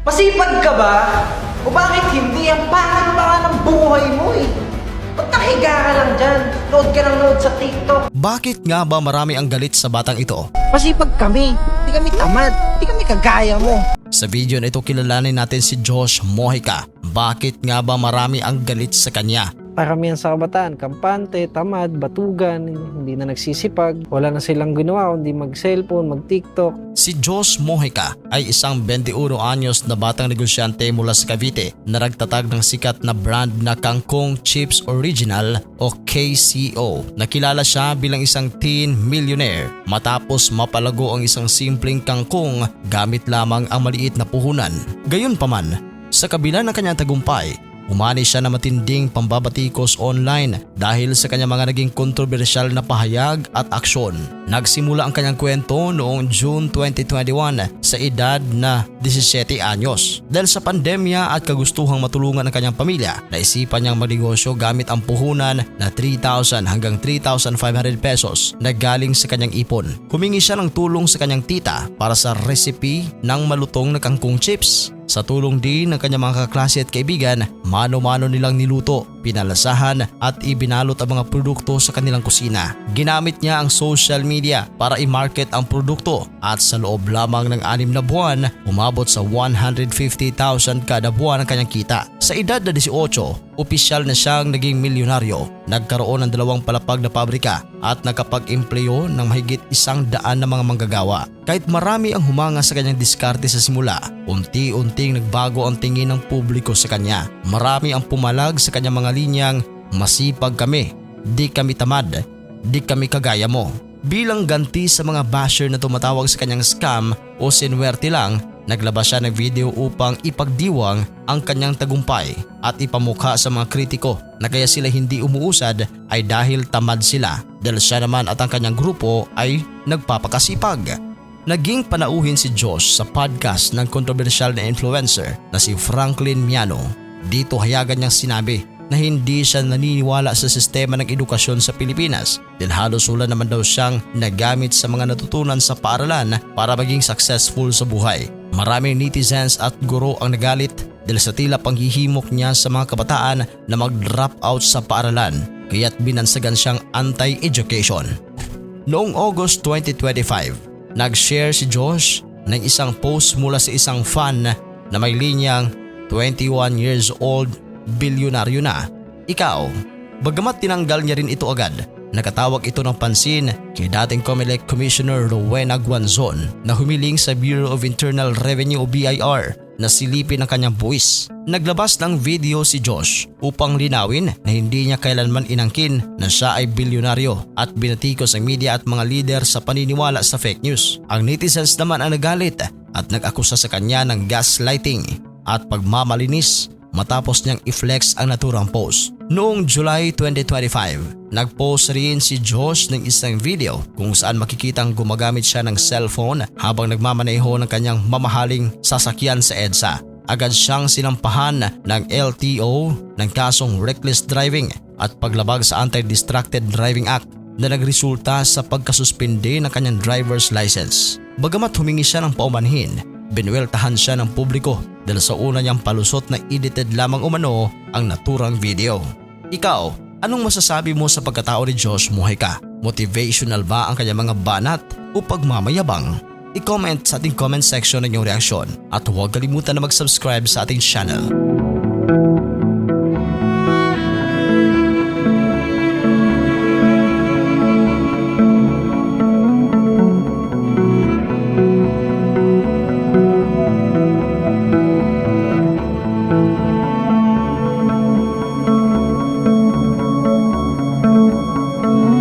Masipag ka ba? O bakit hindi? Ang pangit pa nga ng buhay mo eh. Ba't nakahiga ka lang dyan? Load ka ng load sa TikTok. Bakit nga ba marami ang galit sa batang ito? Masipag kami. Di kami tamad. Di kami kagaya mo. Sa video na ito kilalanin natin si Josh Mojica. Bakit nga ba marami ang galit sa kanya? Paramihan sa kabataan, kampante, tamad, batugan, hindi na nagsisipag, wala na silang ginawa kundi mag-cellphone, mag-TikTok. Si Josh Mojica ay isang 21 anyos na batang negosyante mula sa Cavite na nagtatag ng sikat na brand na Kangkong Chips Original o KCO. Nakilala siya bilang isang teen millionaire matapos mapalago ang isang simpleng kangkong gamit lamang ang maliit na puhunan. Gayunpaman, sa kabila ng kanyang tagumpay, umani siya na matinding pambabatikos online dahil sa kanyang mga naging kontrobersyal na pahayag at aksyon. Nagsimula ang kanyang kwento noong June 2021 sa edad na 17 anyos. Dahil sa pandemya at kagustuhang matulungan ang kanyang pamilya, naisipan niyang magnegosyo gamit ang puhunan na 3,000 hanggang 3,500 pesos na galing sa kanyang ipon. Humingi siya ng tulong sa kanyang tita para sa recipe ng malutong na kangkong chips. Sa tulong din ng kanyang mga kaklase at kaibigan, mano-mano nilang niluto, pinalasahan at ibinalot ang mga produkto sa kanilang kusina. Ginamit niya ang social media para i-market ang produkto at sa loob lamang ng 6 na buwan, umabot sa 150,000 kada buwan ang kanyang kita. Sa edad na 18, opisyal na siyang naging milyonaryo. Nagkaroon ng 2 palapag na pabrika at nakapag-empleyo ng mahigit 100 na mga manggagawa. Kahit marami ang humanga sa kanyang diskarte sa simula, unti-unting nagbago ang tingin ng publiko sa kanya. Marami ang pumalag sa kanyang mga linyang, "Masipag kami, di kami tamad, di kami kagaya mo." Bilang ganti sa mga basher na tumatawag sa kanyang scam o sinwerte lang, naglabas siya ng video upang ipagdiwang ang kanyang tagumpay at ipamukha sa mga kritiko na kaya sila hindi umuusad ay dahil tamad sila, dahil siya naman at ang kanyang grupo ay nagpapakasipag. Naging panauhin si Josh sa podcast ng kontrobersyal na influencer na si Franklin Miano. Dito hayagan niyang sinabi na hindi siya naniniwala sa sistema ng edukasyon sa Pilipinas dahil halos wala naman daw siyang nagamit sa mga natutunan sa paaralan para maging successful sa buhay. Maraming netizens at guro ang nagalit dahil sa tila panghihimok niya sa mga kabataan na mag-drop out sa paaralan, kaya't binansagan siyang anti-education. Noong August 2025, nag-share si Josh ng isang post mula sa isang fan na may linyang, "21 years old, bilyonaryo na. Ikaw." Bagamat tinanggal niya rin ito agad, nakatawag ito ng pansin kay dating COMELEC Commissioner Rowena Guanzon na humiling sa Bureau of Internal Revenue o BIR na silipin ang kanyang buwis. Naglabas ng video si Josh upang linawin na hindi niya kailanman inangkin na siya ay bilyonaryo at binatikos ang media at mga leader sa paniniwala sa fake news. Ang netizens naman ang nagalit at nag-akusa sa kanya ng gaslighting at pagmamalinis matapos niyang i-flex ang naturang post. Noong July 2025, nag-post rin si Josh ng isang video kung saan makikitang gumagamit siya ng cellphone habang nagmamaneho ng kanyang mamahaling sasakyan sa EDSA. Agad siyang sinampahan ng LTO ng kasong reckless driving at paglabag sa Anti-Distracted Driving Act na nagresulta sa pagkasuspinde ng kanyang driver's license. Bagamat humingi siya ng paumanhin, binuweltahan siya ng publiko dahil sa una niyang palusot na edited lamang umano ang naturang video. Ikaw, anong masasabi mo sa pagkatao ni Josh Mojica? Motivational ba ang kanyang mga banat o pagmamayabang? I-comment sa ating comment section ang iyong reaksyon at huwag kalimutan na mag-subscribe sa ating channel.